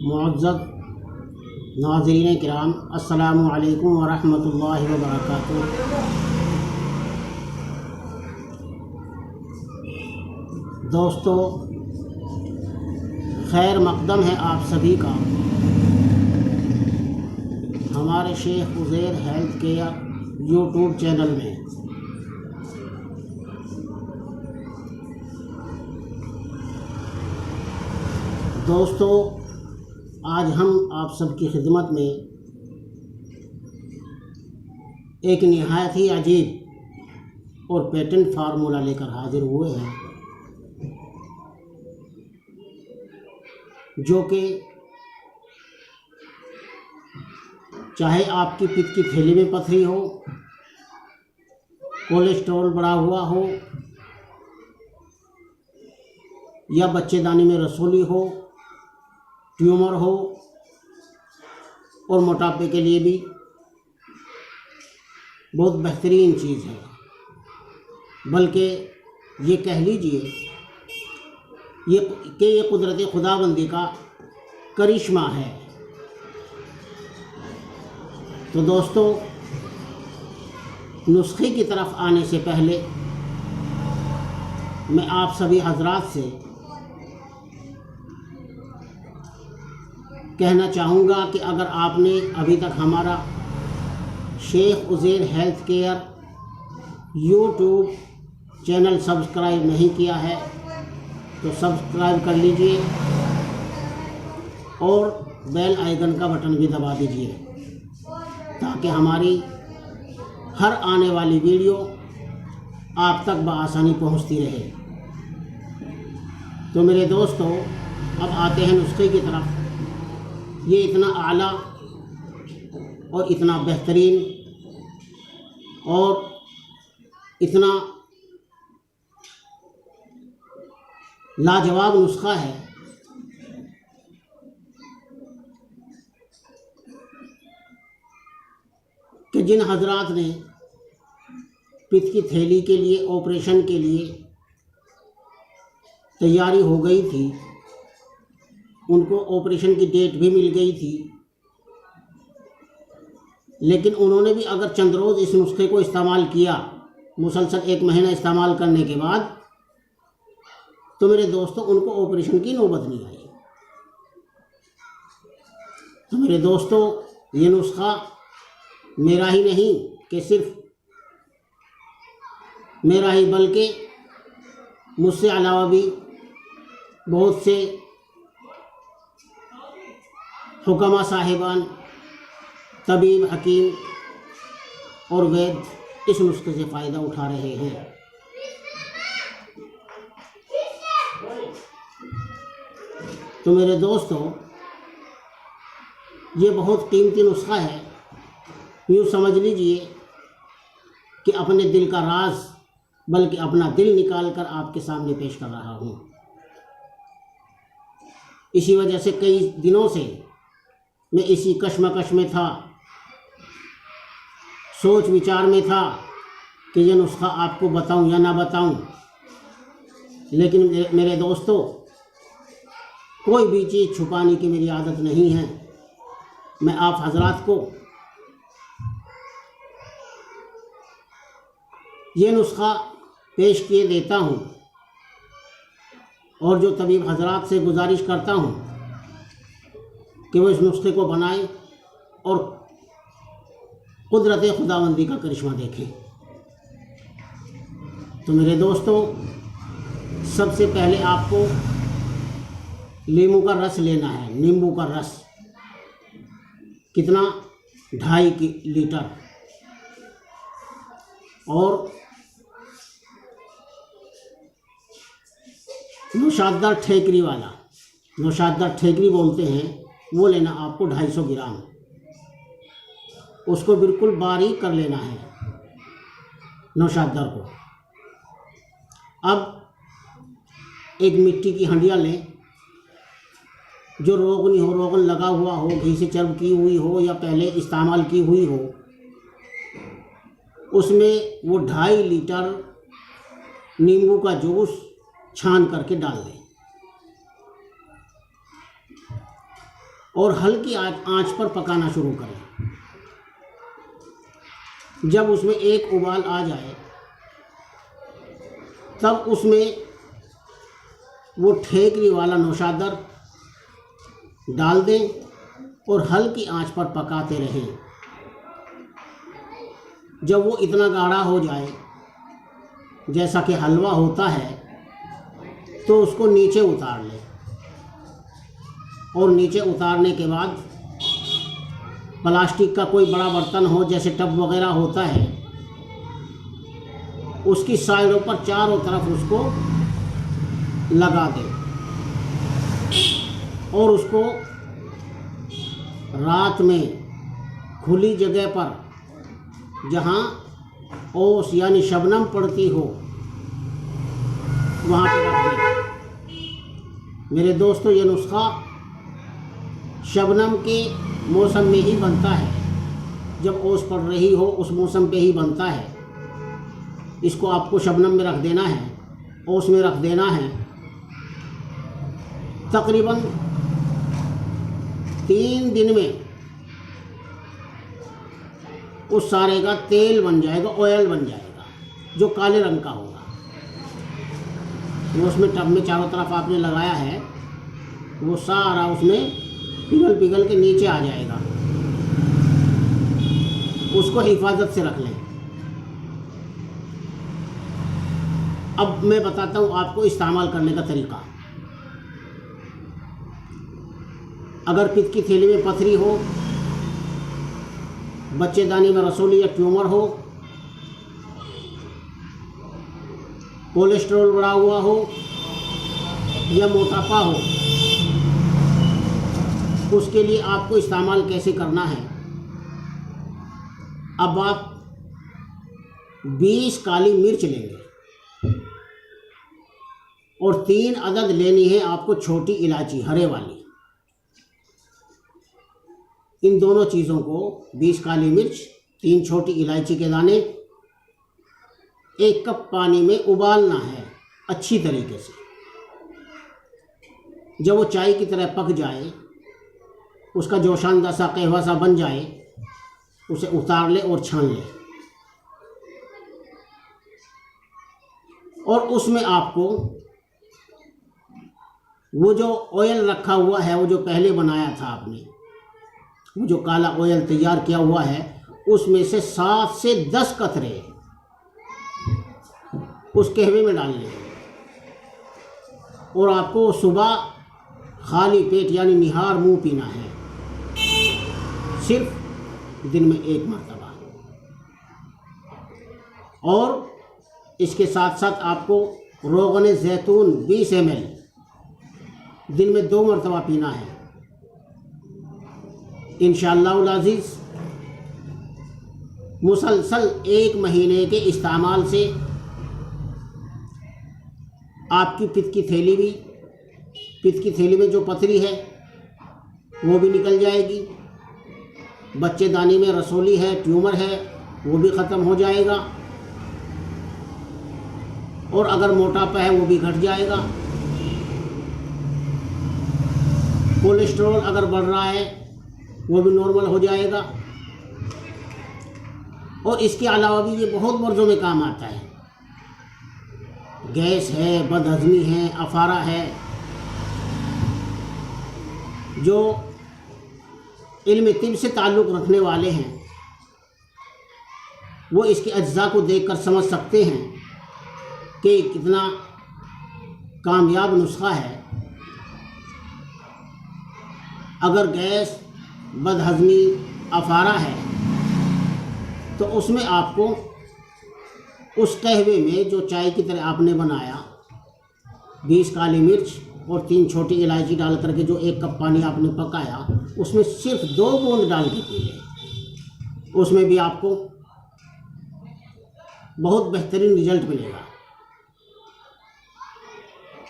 मुअज़्ज़ज़ नाज़रीन किराम, अस्सलामु अलैकुम व रहमतुल्लाहि व बरकातुहू। दोस्तों, खैर मक़दम है आप सभी का हमारे Sheikh Uzair health care YouTube channel में। दोस्तों, आज हम आप सबकी खिदमत में एक निहायत ही अजीब और पेटेंट फार्मूला लेकर हाजिर हुए हैं, जो कि चाहे आपकी पित्त की थैली में पथरी हो, कोलेस्ट्रॉल बढ़ा हुआ हो, या बच्चेदानी में रसोली हो, ट्यूमर हो, और मोटापे के लिए भी बहुत बेहतरीन चीज़ है। बल्कि ये कह लीजिए ये कुदरत खुदाबंदी का करिश्मा है। तो दोस्तों, नुस्खे की तरफ आने से पहले मैं आप सभी हजरात से कहना चाहूँगा कि अगर आपने अभी तक हमारा Sheikh Uzair health care YouTube channel subscribe नहीं किया है तो सब्सक्राइब कर लीजिए और बेल आइकन का बटन भी दबा दीजिए, ताकि हमारी हर आने वाली वीडियो आप तक बआसानी पहुंचती रहे। तो मेरे दोस्तों, अब आते हैं नुस्खे की तरफ। ये इतना आला और इतना बेहतरीन और इतना लाजवाब नुस्खा है कि जिन हजरात ने पित्त की थैली के लिए ऑपरेशन के लिए तैयारी हो गई थी, उनको ऑपरेशन की डेट भी मिल गई थी, लेकिन उन्होंने भी अगर चंद रोज़ इस नुस्खे को इस्तेमाल किया, मुसलसल 1 महीना इस्तेमाल करने के बाद, तो मेरे दोस्तों उनको ऑपरेशन की नौबत नहीं आई। तो मेरे दोस्तों, ये नुस्खा मेरा ही नहीं कि सिर्फ मेरा ही, बल्कि मुझसे अलावा भी बहुत से हुक्मा साहिबान, तबीब, हकीम और वैद्य इस नुस्खे से फ़ायदा उठा रहे हैं। तो मेरे दोस्तों, ये बहुत कीमती नुस्खा है। यूँ समझ लीजिए कि अपने दिल का राज, बल्कि अपना दिल निकाल कर आपके सामने पेश कर रहा हूँ। इसी वजह से कई दिनों से मैं इसी कश्मकश में था, सोच विचार में था कि ये नुस्खा आपको बताऊं या ना बताऊं। लेकिन मेरे दोस्तों, कोई भी चीज़ छुपाने की मेरी आदत नहीं है। मैं आप हजरात को ये नुस्खा पेश किए देता हूं, और जो तबीब हजरात से गुजारिश करता हूं कि वो इस नुस्खे को बनाएं और कुदरत खुदाबंदी का करिश्मा देखें। तो मेरे दोस्तों, सबसे पहले आपको नींबू का रस लेना है। नींबू का रस कितना? 2.5 लीटर। और नौशाददार ठेकरी वाला, नौशाददार ठेकरी बोलते हैं, वो लेना आपको 250 ग्राम। उसको बिल्कुल बारीक कर लेना है नौशाददार को। अब एक मिट्टी की हंडिया लें, जो रोगनी हो, रोगन लगा हुआ हो, घी से चर्ब की हुई हो या पहले इस्तेमाल की हुई हो। उसमें वो 2.5 लीटर नींबू का जूस छान करके डाल दें। और हल्की आंच पर पकाना शुरू करें। जब उसमें एक उबाल आ जाए तब उसमें वो ठेकरी वाला नौशादर डाल दें और हल्की आंच पर पकाते रहें। जब वो इतना गाढ़ा हो जाए जैसा कि हलवा होता है तो उसको नीचे उतार लें और नीचे उतारने के बाद प्लास्टिक का कोई बड़ा बर्तन हो जैसे टब वगैरह होता है, उसकी साइडों पर चारों तरफ उसको लगा दें और उसको रात में खुली जगह पर जहाँ ओस यानी शबनम पड़ती हो वहाँ पर रख दें। मेरे दोस्तों, ये नुस्खा शबनम के मौसम में ही बनता है, जब ओस पड़ रही हो उस मौसम पे ही बनता है। इसको आपको शबनम में रख देना है, ओस में रख देना है। तकरीबन 3 दिन में उस सारे का तेल बन जाएगा, ऑयल बन जाएगा, जो काले रंग का होगा। वो उसमें टब में चारों तरफ आपने लगाया है, वो सारा उसमें पिघल के नीचे आ जाएगा। उसको हिफाजत से रख लें। अब मैं बताता हूँ आपको इस्तेमाल करने का तरीका। अगर पित्त की थैली में पथरी हो, बच्चेदानी में रसोली या ट्यूमर हो, कोलेस्ट्रॉल बढ़ा हुआ हो या मोटापा हो, उसके लिए आपको इस्तेमाल कैसे करना है। अब आप 20 काली मिर्च लेंगे और 3 अदद लेनी है आपको छोटी इलायची हरे वाली। इन दोनों चीज़ों को 20 काली मिर्च, 3 छोटी इलायची के दाने, 1 कप पानी में उबालना है अच्छी तरीके से। जब वो चाय की तरह पक जाए, उसका जोशानदा सा कहवा सा बन जाए, उसे उतार ले और छान ले। और उसमें आपको वो जो ऑयल रखा हुआ है, वो जो पहले बनाया था आपने, वो जो काला ऑयल तैयार किया हुआ है, उसमें से 7 से 10 कतरे उस कहवे में डाल लें। और आपको सुबह खाली पेट यानी निहार मुंह पीना है, सिर्फ दिन में 1 मरतबा। और इसके साथ साथ आपको रोगन जैतून 20 ml दिन में 2 मरतबा पीना है। इंशाअल्लाह अज़ीज़ मुसलसल 1 महीने के इस्तेमाल से आपकी पित्त की थैली में जो पथरी है वो भी निकल जाएगी, बच्चेदानी में रसोली है, ट्यूमर है, वो भी ख़त्म हो जाएगा, और अगर मोटापा है वो भी घट जाएगा। कोलेस्ट्रॉल अगर बढ़ रहा है वो भी नॉर्मल हो जाएगा। और इसके अलावा भी ये बहुत मर्ज़ों में काम आता है। गैस है, बदहज़मी है, अफारा है, जो इल्म तिब से ताल्लुक़ रखने वाले हैं वो इसके अज्जा को देखकर समझ सकते हैं कि कितना कामयाब नुस्खा है। अगर गैस, बदहज़मी, अफारा है तो उसमें आपको उस कहवे में जो चाय की तरह आपने बनाया, 20 काली मिर्च और 3 छोटी इलायची डाल करके जो 1 कप पानी आपने पकाया, उसमें सिर्फ 2 बूंद डाल के पी लें। उसमें भी आपको बहुत बेहतरीन रिजल्ट मिलेगा।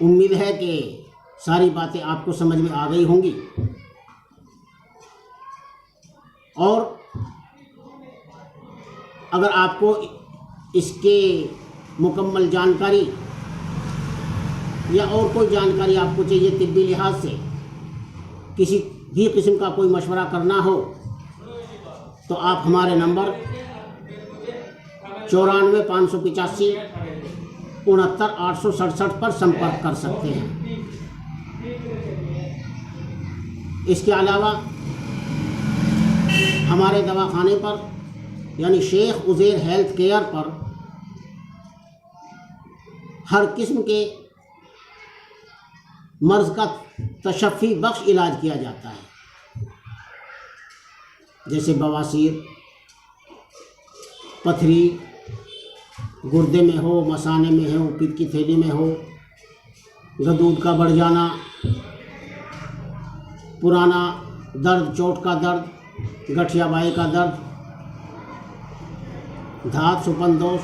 उम्मीद है कि सारी बातें आपको समझ में आ गई होंगी। और अगर आपको इसके मुकम्मल जानकारी या और कोई जानकारी आपको चाहिए तिब्बी लिहाज से, किसी भी किस्म का कोई मशवरा करना हो तो आप हमारे नंबर 94 585 69 867 पर संपर्क कर सकते हैं। इसके अलावा हमारे दवाखाने पर यानी शेख उज़ैर हेल्थ केयर पर हर किस्म के मर्ज़ का तशफ़ी बख्श इलाज किया जाता है, जैसे बवासीर, पथरी, गुर्दे में हो, मसाने में हो, पित्त की थैली में हो, गदूद का बढ़ जाना, पुराना दर्द, चोट का दर्द, गठिया बाई का दर्द, धात, सुपन दोष,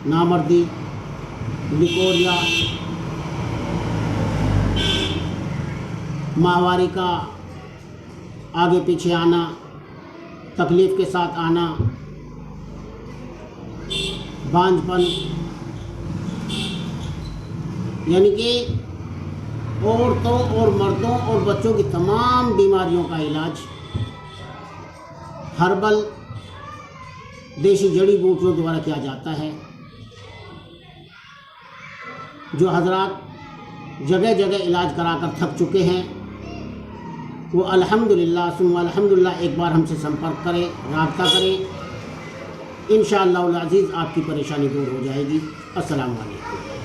नामर्दी, लिकोरिया, माहवारी का आगे पीछे आना, तकलीफ़ के साथ आना, बांझपन, यानी कि औरतों और मर्दों और बच्चों की तमाम बीमारियों का इलाज हर्बल देसी जड़ी बूटियों द्वारा किया जाता है। जो हजरात जगह जगह इलाज कराकर थक चुके हैं वो अल्हम्दुलिल्लाह सुम्मा अल्हम्दुलिल्लाह एक बार हमसे संपर्क करें, राब्ता करें। इंशाअल्लाह अज़ीज़ आपकी परेशानी दूर हो जाएगी। अस्सलामु अलैकुम।